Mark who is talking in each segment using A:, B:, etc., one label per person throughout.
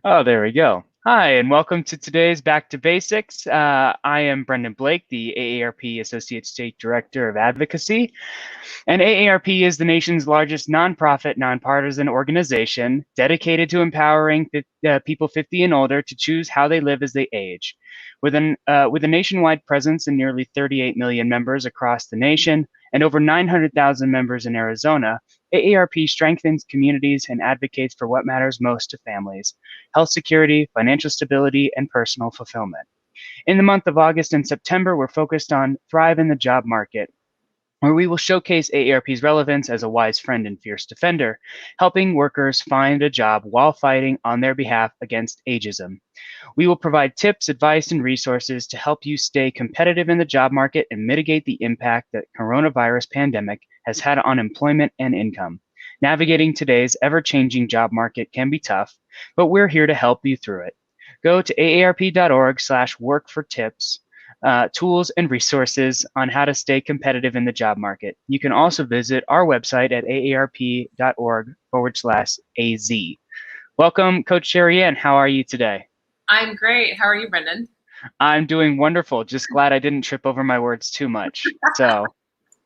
A: Oh, there we go. Hi, and welcome to today's Back to Basics. I am Brendan Blake, the AARP Associate State Director of Advocacy. And AARP is the nation's largest nonprofit, nonpartisan organization dedicated to empowering people 50 and older to choose how they live as they age. With a nationwide presence and nearly 38 million members across the nation and over 900,000 members in Arizona, AARP strengthens communities and advocates for what matters most to families: health security, financial stability, and personal fulfillment. In the month of August and September, we're focused on Thrive in the Job Market, where we will showcase AARP's relevance as a wise friend and fierce defender, helping workers find a job while fighting on their behalf against ageism. We will provide tips, advice, and resources to help you stay competitive in the job market and mitigate the impact that coronavirus pandemic has had on employment and income. Navigating today's ever-changing job market can be tough, but we're here to help you through it. Go to aarp.org/work for tips, tools, and resources on how to stay competitive in the job market. You can also visit our website at aarp.org/AZ. Welcome, Coach Sherry Ann. How are you today?
B: I'm great. How are you, Brendan?
A: I'm doing wonderful. Just glad I didn't trip over my words too much. So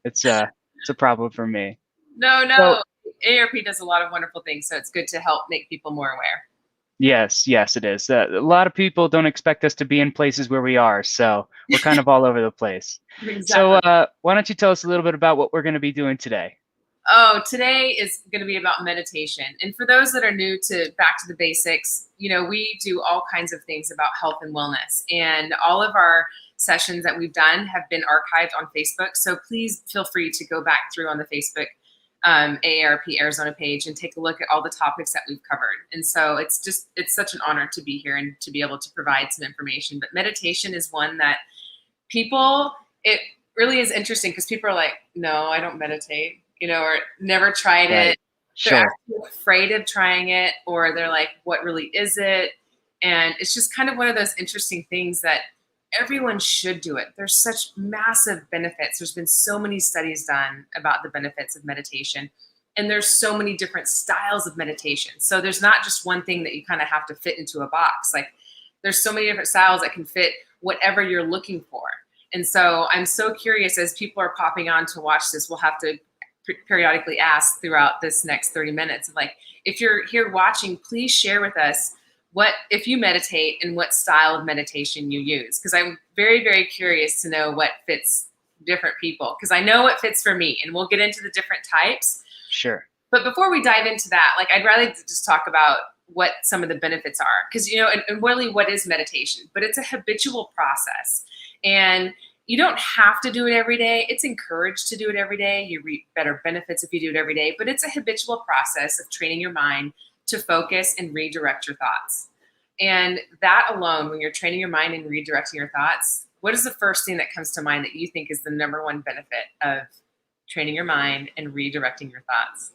A: it's a problem for me.
B: No,
A: So
B: no. AARP does a lot of wonderful things, so it's good to help make people more aware.
A: yes, it is. A lot of people don't expect us to be in places where we are, so we're kind of all over the place. So
B: Exactly.
A: why don't you tell us a little bit about what we're going to be doing today?
B: Oh, today is going to be about meditation. And for those that are new to Back to the Basics, we do all kinds of things about health and wellness. And all of our sessions that we've done have been archived on Facebook. So please feel free to go back through on the Facebook AARP Arizona page and take a look at all the topics that we've covered. And so it's such an honor to be here and to be able to provide some information. But meditation is one that it really is interesting because people are like, no, I don't meditate, or never tried
A: Right.
B: it. They're
A: Sure.
B: actually afraid of trying it, or they're like, what really is it? And it's just kind of one of those interesting things that everyone should do it. There's such massive benefits. There's been so many studies done about the benefits of meditation. And there's so many different styles of meditation. So there's not just one thing that you kind of have to fit into a box. Like there's so many different styles that can fit whatever you're looking for. And so I'm so curious as people are popping on to watch this, we'll have to periodically ask throughout this next 30 minutes. Like, if you're here watching, please share with us if you meditate and what style of meditation you use. Because I'm very, very curious to know what fits different people. Because I know what fits for me, and we'll get into the different types.
A: Sure.
B: But before we dive into that, I'd rather just talk about what some of the benefits are. Because, and really what is meditation? But it's a habitual process. And you don't have to do it every day. It's encouraged to do it every day. You reap better benefits if you do it every day. But it's a habitual process of training your mind to focus and redirect your thoughts. And that alone, when you're training your mind and redirecting your thoughts, what is the first thing that comes to mind that you think is the number one benefit of training your mind and redirecting your thoughts?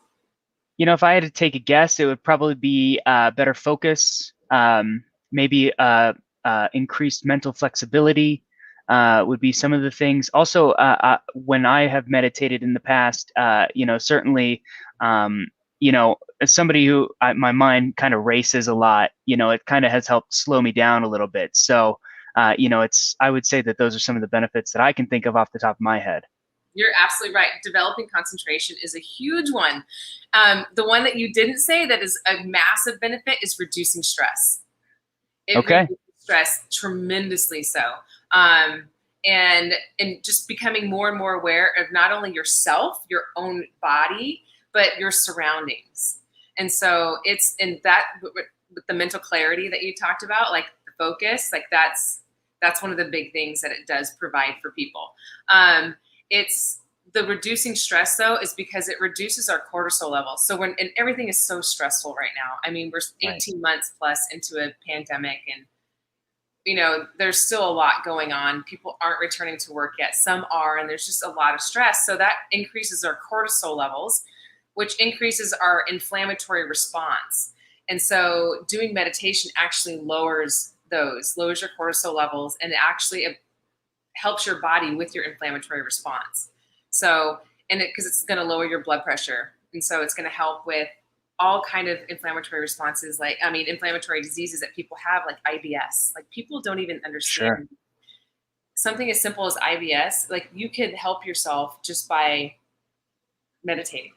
A: If I had to take a guess, it would probably be better focus, maybe increased mental flexibility would be some of the things. Also, when I have meditated in the past, certainly, as somebody who my mind kind of races a lot, it kind of has helped slow me down a little bit. So, I would say that those are some of the benefits that I can think of off the top of my head.
B: You're absolutely right. Developing concentration is a huge one. The one that you didn't say that is a massive benefit is reducing stress. It
A: Okay.
B: reduces stress tremendously so. And just becoming more and more aware of not only yourself, your own body, but your surroundings. And so it's in that with the mental clarity that you talked about, like the focus, like that's one of the big things that it does provide for people. It's the reducing stress though is because it reduces our cortisol levels. So and everything is so stressful right now. I mean, we're 18 months plus into a pandemic, and there's still a lot going on. People aren't returning to work yet. Some are, and there's just a lot of stress. So that increases our cortisol levels, which increases our inflammatory response. And so doing meditation actually lowers your cortisol levels, and it actually helps your body with your inflammatory response. So, because it's going to lower your blood pressure. And so it's going to help with all kind of inflammatory responses, inflammatory diseases that people have, like IBS. Like, people don't even
A: Sure.
B: understand something as simple as IBS. Like, you could help yourself just by meditating.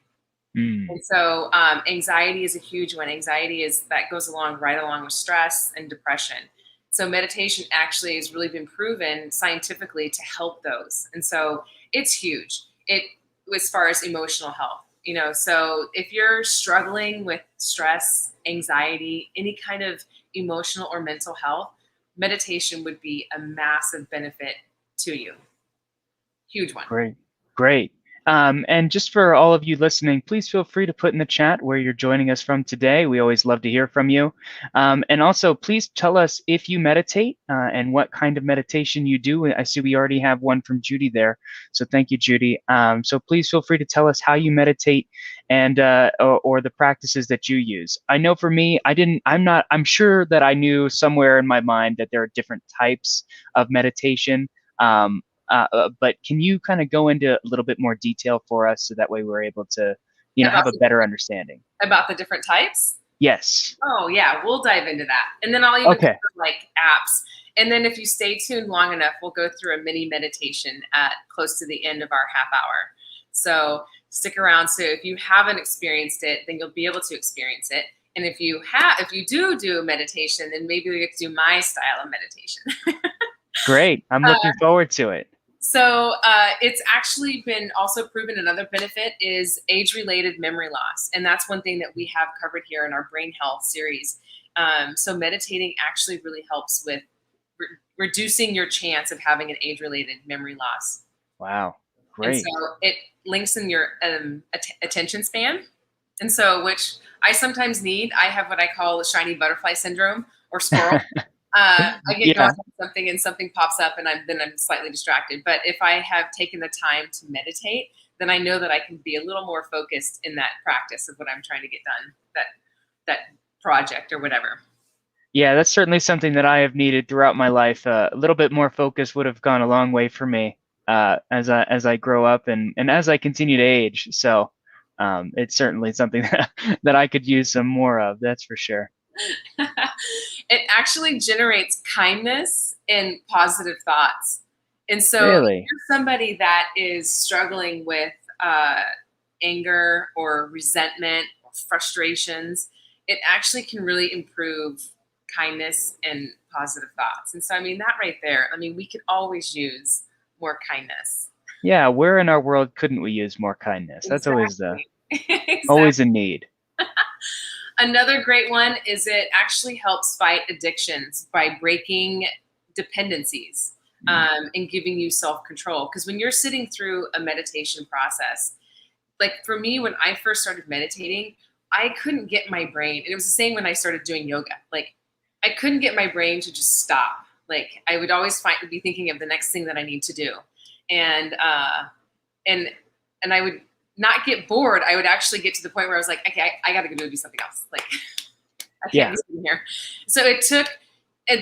A: Mm,
B: And so anxiety is a huge one. Anxiety is that goes right along with stress and depression. So meditation actually has really been proven scientifically to help those. And so it's huge. It as far as emotional health, so if you're struggling with stress, anxiety, any kind of emotional or mental health, meditation would be a massive benefit to you. Huge one.
A: great. Great. And just for all of you listening, please feel free to put in the chat where you're joining us from today. We always love to hear from you. And also, please tell us if you meditate and what kind of meditation you do. I see we already have one from Judy there. So thank you, Judy. So please feel free to tell us how you meditate and or the practices that you use. I know for me, I'm sure that I knew somewhere in my mind that there are different types of meditation. Um, but can you kind of go into a little bit more detail for us so that way we're able to,
B: About
A: have a better understanding?
B: the different types.
A: Yes.
B: Oh yeah, we'll dive into that. And then I'll even cover
A: Okay.
B: like apps. And then if you stay tuned long enough, we'll go through a mini meditation at close to the end of our half hour. So stick around. So if you haven't experienced it, then you'll be able to experience it. And if you do meditation, then maybe we get to do my style of meditation.
A: Great. I'm
B: Uh,
A: looking forward to it.
B: So it's actually been also proven another benefit is age-related memory loss. And that's one thing that we have covered here in our brain health series. So meditating actually really helps with reducing your chance of having an age-related memory loss.
A: Wow.
B: And so
A: Great.
B: it links in your attention span. And so, which I sometimes need, I have what I call shiny butterfly syndrome or squirrel. I get going
A: Yeah.
B: on something and something pops up and I'm slightly distracted. But if I have taken the time to meditate, then I know that I can be a little more focused in that practice of what I'm trying to get done, that project or whatever.
A: Yeah, that's certainly something that I have needed throughout my life. A little bit more focus would have gone a long way for me as I grow up and as I continue to age. So it's certainly something that I could use some more of. That's for sure.
B: It actually generates kindness and positive thoughts. And so if
A: Really?
B: you're somebody that is struggling with uh, anger or resentment or frustrations, it actually can really improve kindness and positive thoughts. And so, I mean, that right there, I mean, we could always use more kindness.
A: Yeah. Where in our world couldn't we use more kindness? That's
B: Exactly. Exactly.
A: always a need.
B: Another great one is it actually helps fight addictions by breaking dependencies
A: Mm.
B: and giving you self control. Because when you're sitting through a meditation process, like for me, when I first started meditating, I couldn't get my brain, and it was the same when I started doing yoga. Like, I couldn't get my brain to just stop. Like, I would always be thinking of the next thing that I need to do, and and and I would not get bored. I would actually get to the point where I was like, okay, I got to go do something else. Like, I can't
A: Yeah.
B: be sitting here. So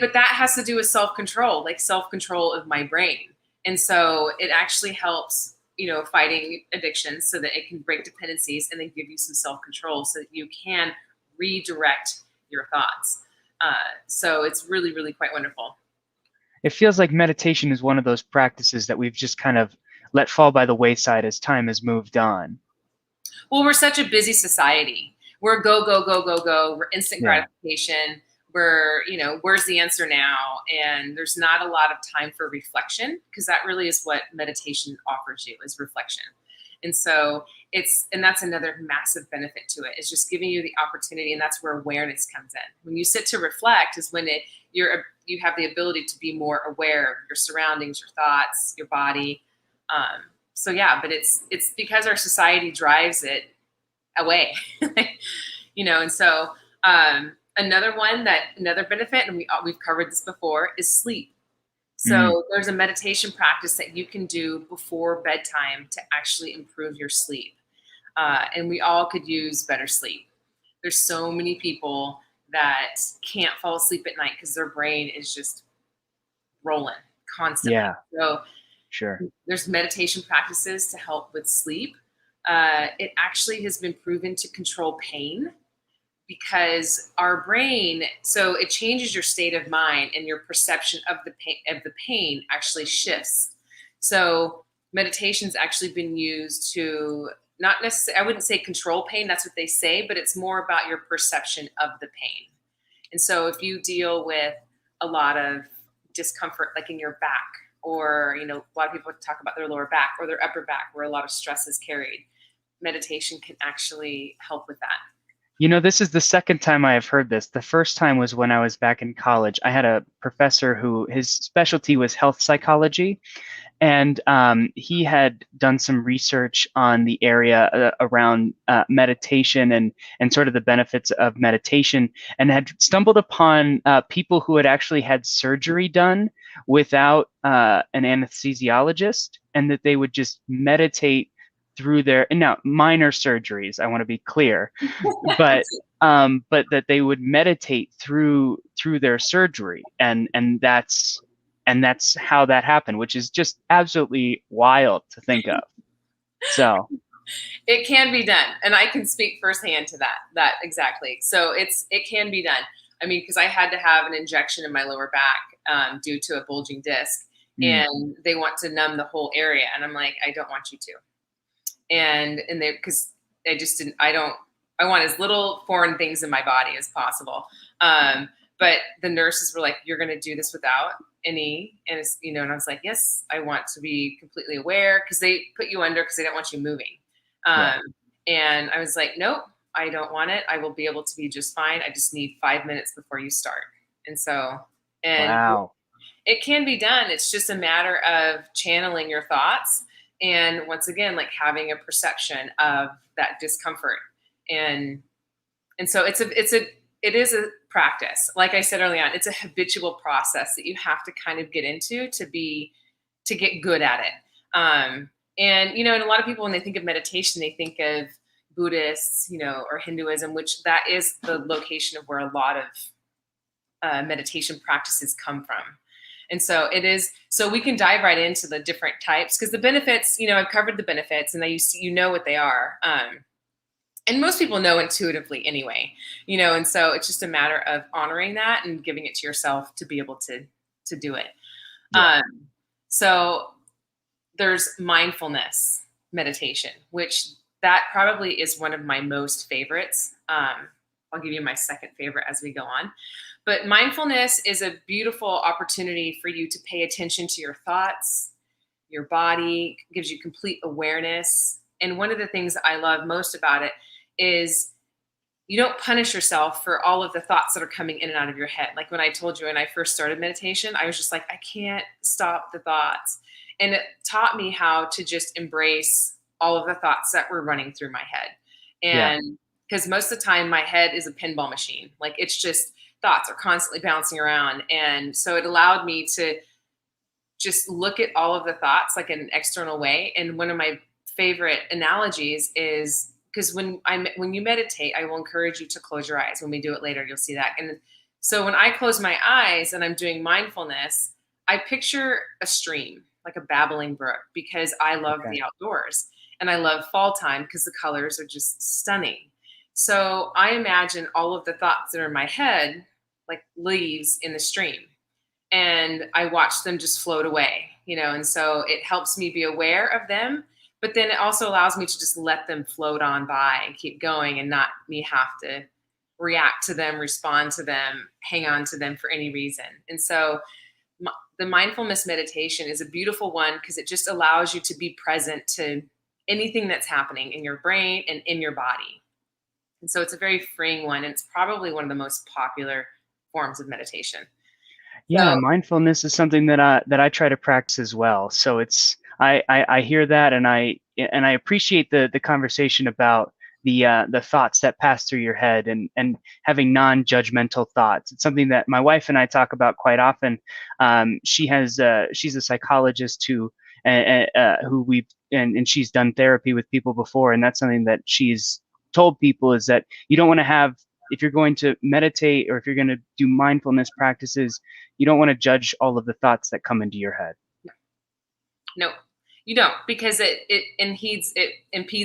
B: but that has to do with self control, like self control of my brain. And so it actually helps, fighting addictions so that it can break dependencies and then give you some self control so that you can redirect your thoughts. So it's really, really quite wonderful.
A: It feels like meditation is one of those practices that we've just kind of let fall by the wayside as time has moved on.
B: Well, we're such a busy society. We're go, go, go, go, go. We're instant
A: Yeah.
B: gratification. We're, where's the answer now? And there's not a lot of time for reflection because that really is what meditation offers you is reflection. And so and that's another massive benefit to it is just giving you the opportunity. And that's where awareness comes in. When you sit to reflect is when you have the ability to be more aware of your surroundings, your thoughts, your body. So yeah, but it's because our society drives it away, and so another benefit, and we've covered this before, is sleep.
A: Mm.
B: So there's a meditation practice that you can do before bedtime to actually improve your sleep, and we all could use better sleep. There's so many people that can't fall asleep at night because their brain is just rolling constantly.
A: Yeah.
B: So
A: Sure.
B: there's meditation practices to help with sleep. It actually has been proven to control pain because our brain, so it changes your state of mind, and your perception of the pain actually shifts. So meditation's actually been used to, not necessarily, I wouldn't say control pain, that's what they say, but it's more about your perception of the pain. And so if you deal with a lot of discomfort, like in your back, or, a lot of people talk about their lower back or their upper back, where a lot of stress is carried, meditation can actually help with that.
A: This is the second time I have heard this. The first time was when I was back in college. I had a professor who his specialty was health psychology, and he had done some research on the area around meditation and sort of the benefits of meditation, and had stumbled upon people who had actually had surgery done without an anesthesiologist, and that they would just meditate through their, and now minor surgeries, I want to be clear, but that they would meditate through their surgery, and that's how that happened, which is just absolutely wild to think of. So
B: it can be done, and I can speak firsthand to that exactly. So it can be done. I mean, because I had to have an injection in my lower back due to a bulging disc, and they want to numb the whole area, and I'm like, I don't want you to. And they, because I just didn't, I want as little foreign things in my body as possible. But the nurses were like, you're going to do this without any, and and I was like, yes, I want to be completely aware, because they put you under because they don't want you moving.
A: right.
B: And I was like, nope, I don't want it. I will be able to be just fine. I just need 5 minutes before you start. And so, and
A: Wow.
B: it can be done. It's just a matter of channeling your thoughts. And once again, like having a perception of that discomfort. And so it is a practice. Like I said early on, it's a habitual process that you have to kind of get into to get good at it. And a lot of people, when they think of meditation, they think of Buddhists, or Hinduism, which that is the location of where a lot of meditation practices come from. And so it is, so we can dive right into the different types, because the benefits, I've covered the benefits, and what they are. And most people know intuitively anyway, and so it's just a matter of honoring that and giving it to yourself to be able to do it.
A: Yeah.
B: So there's mindfulness meditation, which that probably is one of my most favorites. I'll give you my second favorite as we go on. But mindfulness is a beautiful opportunity for you to pay attention to your thoughts, your body, gives you complete awareness. And one of the things I love most about it is you don't punish yourself for all of the thoughts that are coming in and out of your head. Like when I told you when I first started meditation, I was just like, I can't stop the thoughts. And it taught me how to just embrace all of the thoughts that were running through my head.
A: Yeah.
B: And because most of the time my head is a pinball machine. Like it's just thoughts are constantly bouncing around. And so it allowed me to just look at all of the thoughts like in an external way. And one of my favorite analogies is, because when you meditate, I will encourage you to close your eyes. When we do it later, you'll see that. And so when I close my eyes and I'm doing mindfulness, I picture a stream, like a babbling brook, because I love the outdoors and I love fall time because the colors are just stunning. So I imagine all of the thoughts that are in my head like leaves in the stream, and I watch them just float away, and so it helps me be aware of them. But then it also allows me to just let them float on by and keep going, and not me have to react to them, respond to them, hang on to them for any reason. And so the mindfulness meditation is a beautiful one because it just allows you to be present to anything that's happening in your brain and in your body. And so it's a very freeing one, and it's probably one of the most popular forms of meditation.
A: Yeah,
B: So
A: mindfulness is something that I try to practice as well. So I hear that, and I appreciate the conversation about the thoughts that pass through your head, and having non-judgmental thoughts. It's something that my wife and I talk about quite often. She's a psychologist who she's done therapy with people before, and that's something that she's told people, is that you don't want to have, if you're going to meditate or if you're going to do mindfulness practices, you don't want to judge all of the thoughts that come into your head.
B: no, you don't, because it impedes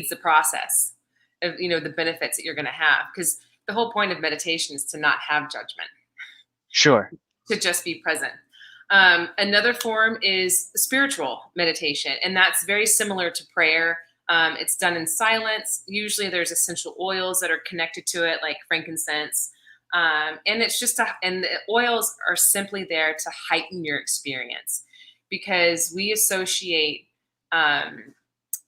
B: the process of the benefits that you're going to have. Because the whole point of meditation is to not have judgment,
A: Sure.
B: to just be present. Another form is spiritual meditation, and that's very similar to prayer. It's done in silence. Usually, there's essential oils that are connected to it, like frankincense, and and the oils are simply there to heighten your experience, because we associate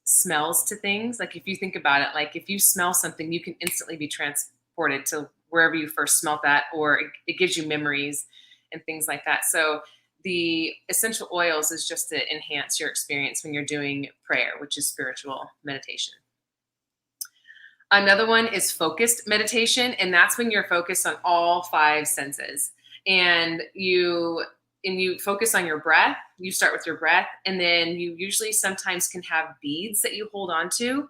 B: smells to things. Like if you think about it, like if you smell something, you can instantly be transported to wherever you first smelt that, or it gives you memories and things like that. So the essential oils is just to enhance your experience when you're doing prayer, which is spiritual meditation. Another one is focused meditation, and that's when you're focused on all five senses. And you focus on your breath. You start with your breath, and then you usually sometimes can have beads that you hold on to.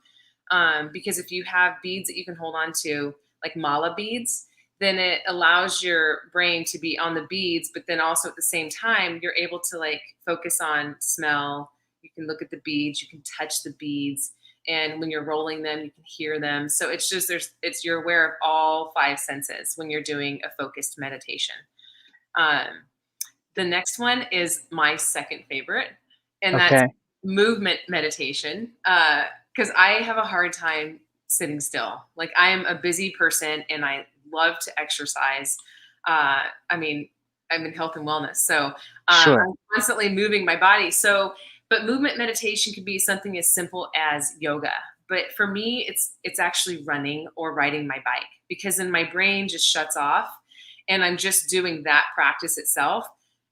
B: Because if you have beads that you can hold on to, like mala beads, then it allows your brain to be on the beads, but then also at the same time, you're able to like focus on smell. You can look at the beads, you can touch the beads, and when you're rolling them, you can hear them. So it's just you're aware of all five senses when you're doing a focused meditation. Um, the next one is my second favorite, and that's
A: Okay.
B: movement meditation. Because I have a hard time sitting still. Like I am a busy person, and I love to exercise. I mean, I'm in health and wellness, so
A: Sure.
B: I'm constantly moving my body. So, but movement meditation can be something as simple as yoga. But for me, it's actually running or riding my bike, because then my brain just shuts off, and I'm just doing that practice itself.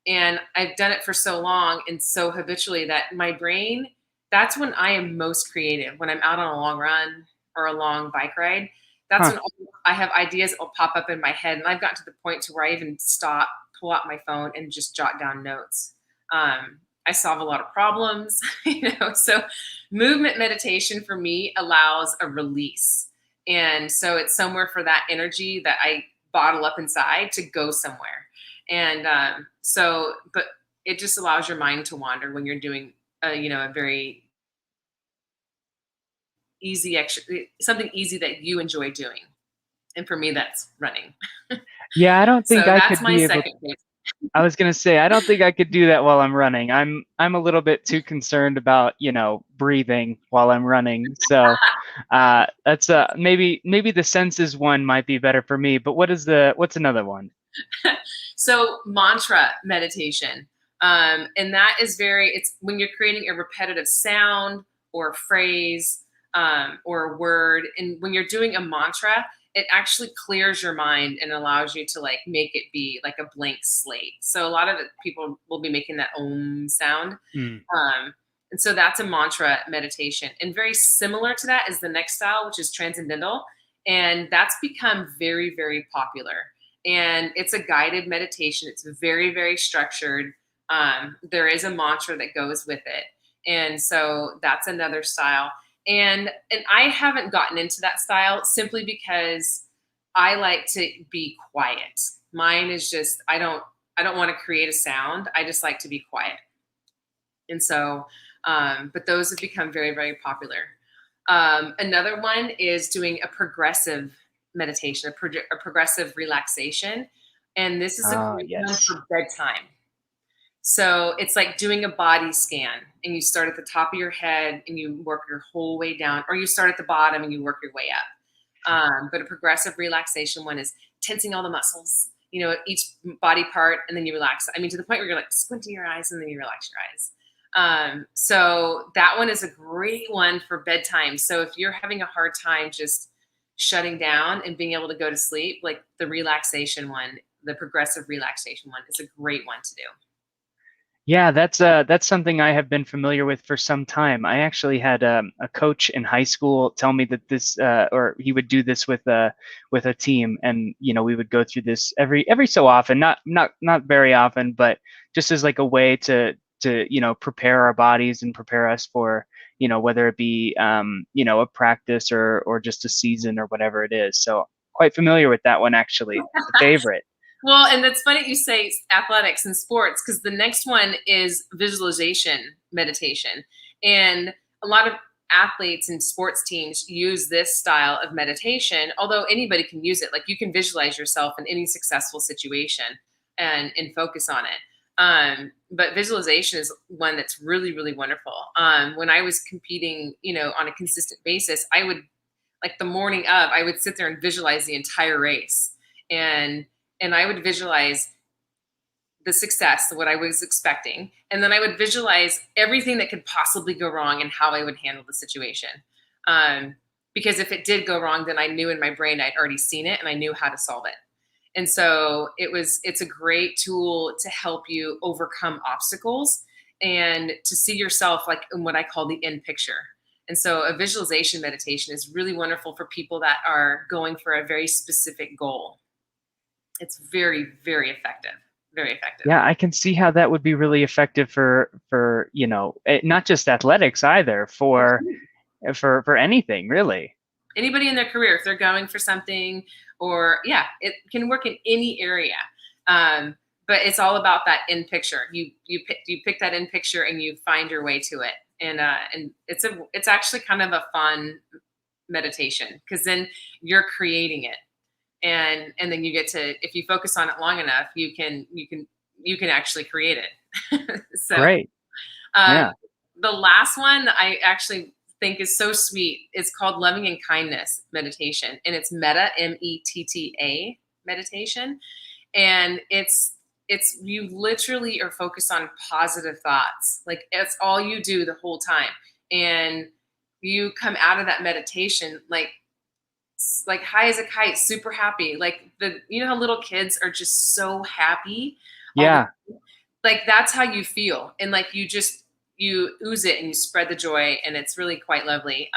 B: And I've done it for so long and so habitually that my brain, that's when I am most creative. When I'm out on a long run or a long bike ride, that's
A: Huh.
B: when I have ideas that will pop up in my head. And I've gotten to the point to where I even stop, pull out my phone, and just jot down notes. I solve a lot of problems, So movement meditation for me allows a release. And so it's somewhere for that energy that I bottle up inside to go somewhere. And but it just allows your mind to wander when you're doing, a very something easy that you enjoy doing. And for me, that's running.
A: Yeah, I don't think
B: So
A: I
B: that's
A: could
B: my
A: be able.
B: second favorite.
A: I was gonna say I don't think I could do that while I'm running. I'm a little bit too concerned about breathing while I'm running. So that's maybe the senses one might be better for me. But what's another one?
B: So mantra meditation. And that is it's when you're creating a repetitive sound or a phrase, or a word. And when you're doing a mantra, it actually clears your mind and allows you to like make it be like a blank slate. So a lot of people will be making that om sound.
A: Hmm.
B: And so that's a mantra meditation. And very similar to that is the next style, which is transcendental. And that's become very, very popular. And it's a guided meditation. It's very, very structured. There is a mantra that goes with it. And so that's another style. And I haven't gotten into that style simply because I like to be quiet. Mine is just I don't want to create a sound. I just like to be quiet. And so, but those have become very, very popular. Another one is doing a progressive meditation, a progressive relaxation. And this is a
A: Ah,
B: great one
A: yes.
B: for bedtime. So it's like doing a body scan, and you start at the top of your head and you work your whole way down, or you start at the bottom and you work your way up. But a progressive relaxation one is tensing all the muscles, each body part, and then you relax. I mean, to the point where you're like squinting your eyes and then you relax your eyes. So that one is a great one for bedtime. So if you're having a hard time just shutting down and being able to go to sleep, like the relaxation one, the progressive relaxation one is a great one to do.
A: Yeah, that's something I have been familiar with for some time. I actually had a coach in high school tell me that this, or he would do this with a team, and we would go through this every so often, not very often, but just as like a way to prepare our bodies and prepare us for whether it be a practice or just a season or whatever it is. So quite familiar with that one actually. It's a favorite.
B: Well, and that's funny you say athletics and sports, because the next one is visualization meditation. And a lot of athletes and sports teams use this style of meditation, although anybody can use it. Like you can visualize yourself in any successful situation and focus on it. But visualization is one that's really, really wonderful. When I was competing, on a consistent basis, I would, like the morning of, I would sit there and visualize the entire race. And I would visualize the success, what I was expecting. And then I would visualize everything that could possibly go wrong and how I would handle the situation. Because if it did go wrong, then I knew in my brain I'd already seen it and I knew how to solve it. And so it's a great tool to help you overcome obstacles and to see yourself like in what I call the end picture. And so a visualization meditation is really wonderful for people that are going for a very specific goal. It's very, very effective. Very effective.
A: Yeah, I can see how that would be really effective for not just athletics either, for anything really.
B: Anybody in their career, if they're going for something, or it can work in any area. But it's all about that end picture. You pick that end picture and you find your way to it. And it's actually kind of a fun meditation because then you're creating it. And then you get to, if you focus on it long enough, you can actually create it. So
A: Great. Yeah.
B: The last one that I actually think is so sweet is called Loving and Kindness meditation, and it's Metta, METTA meditation, and it's you literally are focused on positive thoughts, like it's all you do the whole time, and you come out of that meditation like high as a kite, super happy. Like how little kids are just so happy.
A: Yeah.
B: Like that's how you feel. And like you ooze it and you spread the joy, and it's really quite lovely.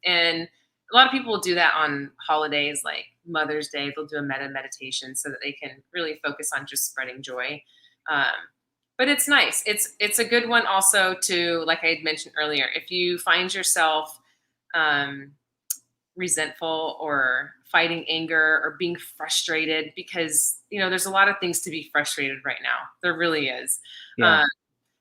B: And a lot of people will do that on holidays like Mother's Day. They'll do a meditation so that they can really focus on just spreading joy. But it's nice. It's a good one also to, like I had mentioned earlier, if you find yourself resentful or fighting anger or being frustrated, because there's a lot of things to be frustrated right now. There really is.
A: Yeah.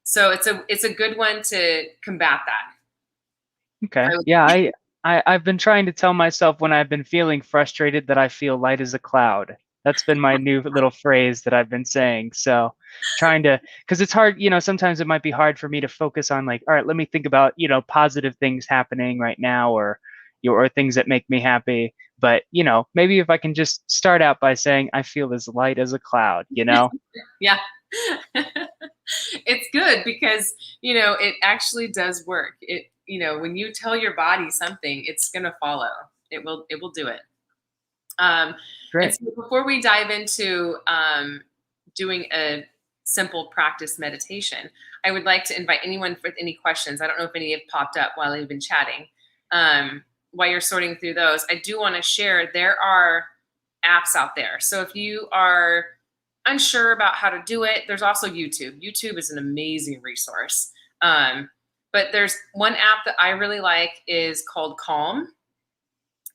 B: So it's a good one to combat that.
A: Okay. Yeah, I've been trying to tell myself when I've been feeling frustrated that I feel light as a cloud. That's been my new little phrase that I've been saying. So because it's hard, sometimes it might be hard for me to focus on like, all right, let me think about, positive things happening right now or things that make me happy. But, maybe if I can just start out by saying I feel as light as a cloud,
B: Yeah. It's good because, it actually does work. When you tell your body something, it's going to follow. It will do it. And
A: Great.
B: so before we dive into doing a simple practice meditation, I would like to invite anyone with any questions. I don't know if any have popped up while we've been chatting. While you're sorting through those, I do want to share there are apps out there. So if you are unsure about how to do it, there's also YouTube. YouTube is an amazing resource. But there's one app that I really like is called Calm.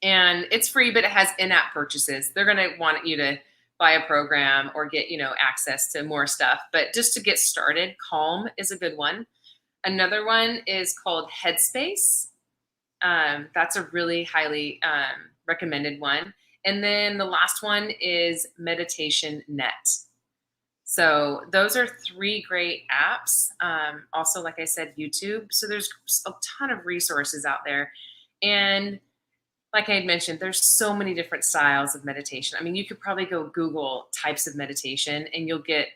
B: And it's free, but it has in-app purchases. They're going to want you to buy a program or get, access to more stuff. But just to get started, Calm is a good one. Another one is called Headspace. That's a really highly recommended one. And then the last one is Meditation Net. So those are 3 great apps. Also, like I said, YouTube. So there's a ton of resources out there. And like I had mentioned, there's so many different styles of meditation. I mean, you could probably go Google types of meditation and you'll get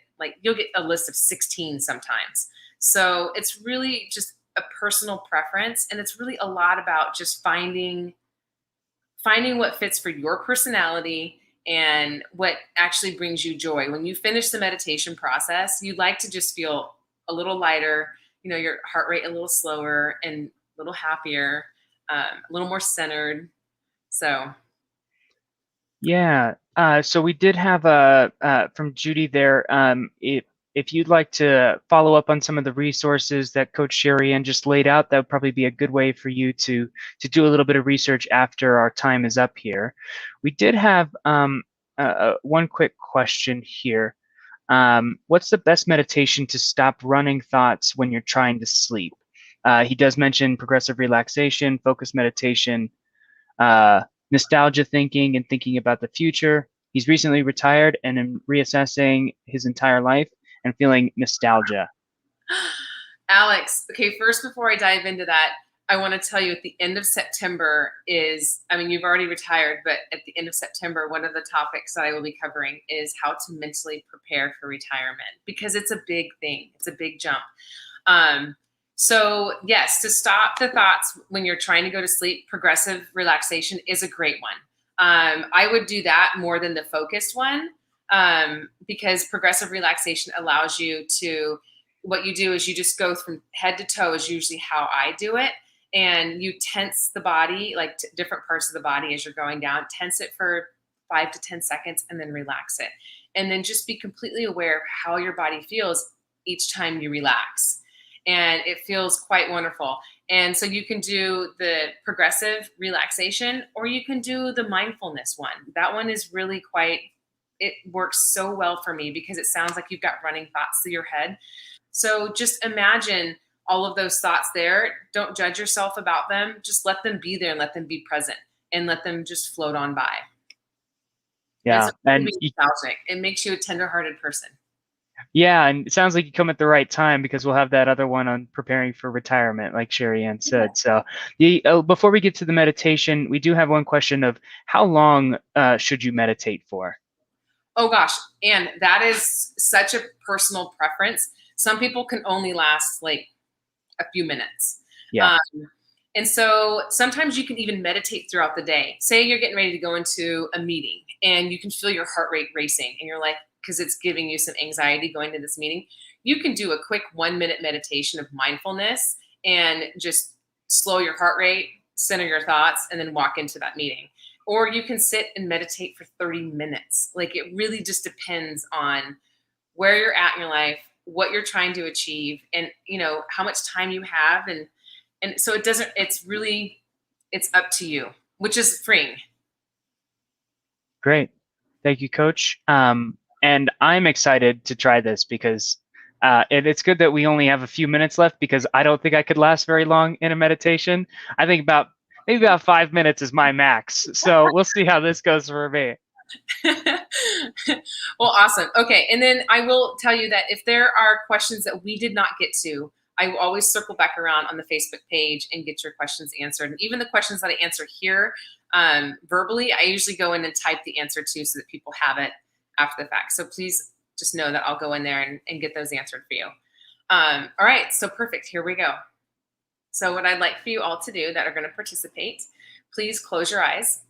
B: a list of 16 sometimes. So it's really just a personal preference, and it's really a lot about just finding what fits for your personality and what actually brings you joy. When you finish the meditation process, you'd like to just feel a little lighter, your heart rate a little slower and a little happier, a little more centered. So.
A: Yeah. So we did have from Judy there. If you'd like to follow up on some of the resources that Coach Sherry Ann just laid out, that would probably be a good way for you to do a little bit of research after our time is up here. We did have one quick question here. What's the best meditation to stop running thoughts when you're trying to sleep? He does mention progressive relaxation, focus meditation, uh, nostalgia thinking, and thinking about the future. He's recently retired and in reassessing his entire life and feeling nostalgia.
B: Alex, okay, first before I dive into that, I want to tell you at the end of September I mean, you've already retired, but at the end of September, one of the topics that I will be covering is how to mentally prepare for retirement because it's a big thing. It's a big jump. Um, so yes, to stop the thoughts when you're trying to go to sleep, progressive relaxation is a great one. I would do that more than the focused one because progressive relaxation allows you to, what you do is you just go from head to toe is usually how I do it. And you tense the body, like different parts of the body as you're going down, tense it for 5 to 10 seconds and then relax it. And then just be completely aware of how your body feels each time you relax. And it feels quite wonderful. And so you can do the progressive relaxation or you can do the mindfulness one. That one is really quite, it works so well for me because it sounds like you've got running thoughts through your head. So just imagine all of those thoughts there. Don't judge yourself about them. Just let them be there and let them be present and let them just float on by. And
A: Yeah,
B: so
A: and
B: be nostalgic. It makes you a tenderhearted person.
A: yeah, and it sounds like you come at the right time because we'll have that other one on preparing for retirement, like Sherry Ann
B: Yeah.
A: said. So, before we get to the meditation, we do have one question of how long should you meditate for?
B: Oh gosh, and that is such a personal preference. Some people can only last like a few minutes.
A: Yeah.
B: Um, and so sometimes you can even meditate throughout the day. Say you're getting ready to go into a meeting and you can feel your heart rate racing and you're like, because it's giving you some anxiety going to this meeting, you can do a quick 1 minute meditation of mindfulness and just slow your heart rate, center your thoughts, and then walk into that meeting. Or you can sit and meditate for 30 minutes. Like it really just depends on where you're at in your life, what you're trying to achieve, and how much time you have, and so it doesn't. It's really, it's up to you, which is freeing.
A: Great. Thank you, Coach. And I'm excited to try this because it's good that we only have a few minutes left because I don't think I could last very long in a meditation. I think maybe about 5 minutes is my max. So we'll see how this goes for me.
B: Well, awesome. Okay, and then I will tell you that if there are questions that we did not get to, I will always circle back around on the Facebook page and get your questions answered. And even the questions that I answer here verbally, I usually go in and type the answer too so that people have it after the fact. So please just know that I'll go in there and get those answered for you. All right, so perfect. Here we go. So what I'd like for you all to do that are going to participate, please close your eyes.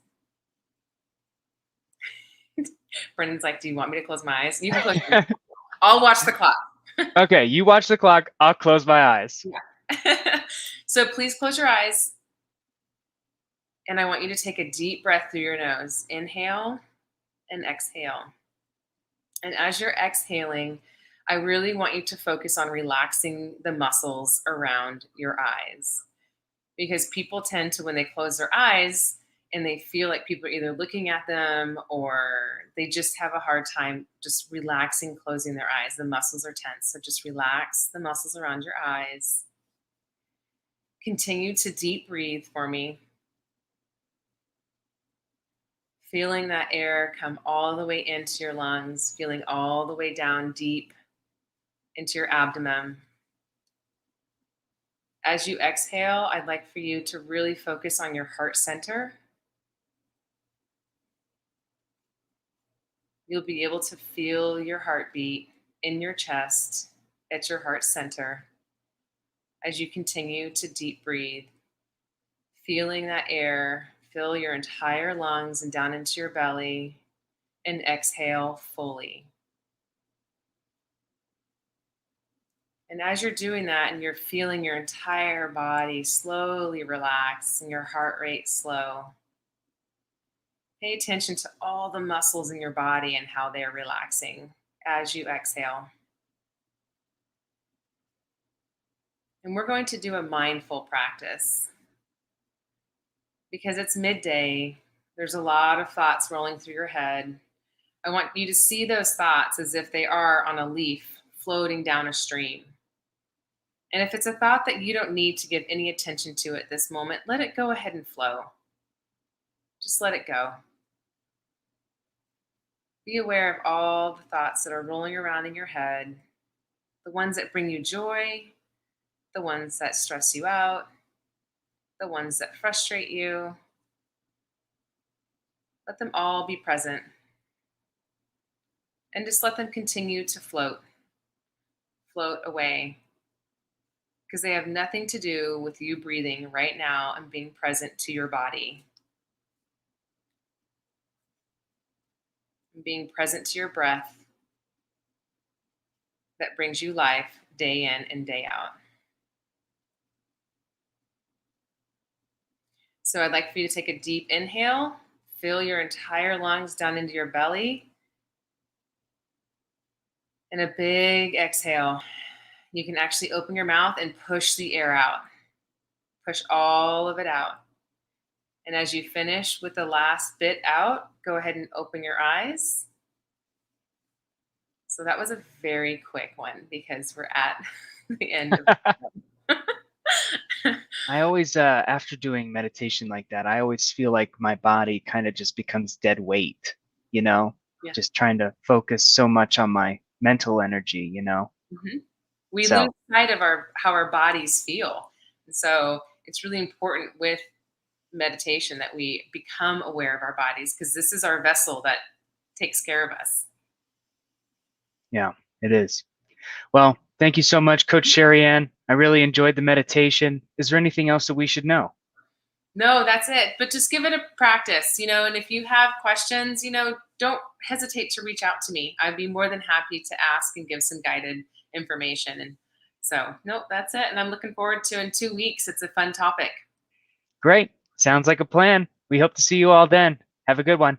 B: Brendan's like, do you want me to close my eyes? You can close your eyes. I'll watch the clock.
A: Okay, you watch the clock. I'll close my eyes.
B: Yeah. So please close your eyes. And I want you to take a deep breath through your nose. Inhale and exhale. And as you're exhaling, I really want you to focus on relaxing the muscles around your eyes. Because people tend to, when they close their eyes, and they feel like people are either looking at them or they just have a hard time just relaxing, closing their eyes. The muscles are tense. So just relax the muscles around your eyes. Continue to deep breathe for me. Feeling that air come all the way into your lungs, feeling all the way down deep into your abdomen. As you exhale, I'd like for you to really focus on your heart center. You'll be able to feel your heartbeat in your chest at your heart center as you continue to deep breathe, feeling that air fill your entire lungs and down into your belly, and exhale fully. And as you're doing that and you're feeling your entire body slowly relax and your heart rate slow, pay attention to all the muscles in your body and how they're relaxing as you exhale. And we're going to do a mindful practice. Because it's midday, there's a lot of thoughts rolling through your head. I want you to see those thoughts as if they are on a leaf floating down a stream. And if it's a thought that you don't need to give any attention to at this moment, let it go ahead and flow. Just let it go. Be aware of all the thoughts that are rolling around in your head, the ones that bring you joy, the ones that stress you out, the ones that frustrate you. Let them all be present and just let them continue to float away, because they have nothing to do with you breathing right now and being present to your body, and being present to your breath that brings you life day in and day out. So I'd like for you to take a deep inhale, fill your entire lungs down into your belly, and a big exhale. You can actually open your mouth and push the air out. Push all of it out. And as you finish with the last bit out, go ahead and open your eyes. So that was a very quick one because we're at the end of
A: I always, after doing meditation like that, I always feel like my body kind of just becomes dead weight, you know,
B: yeah.
A: just trying to focus so much on my mental energy, you know.
B: Mm-hmm. We lose
A: So,
B: sight of how our bodies feel. And so it's really important with meditation that we become aware of our bodies, because this is our vessel that takes care of us.
A: yeah, it is. Well, thank you so much, Coach Sherry Ann. I really enjoyed the meditation. Is there anything else that we should know?
B: No, that's it. But just give it a practice, and if you have questions, don't hesitate to reach out to me. I'd be more than happy to ask and give some guided information. And so, no, that's it. And I'm looking forward to in 2 weeks. It's a fun topic.
A: Great. Sounds like a plan. We hope to see you all then. Have a good one.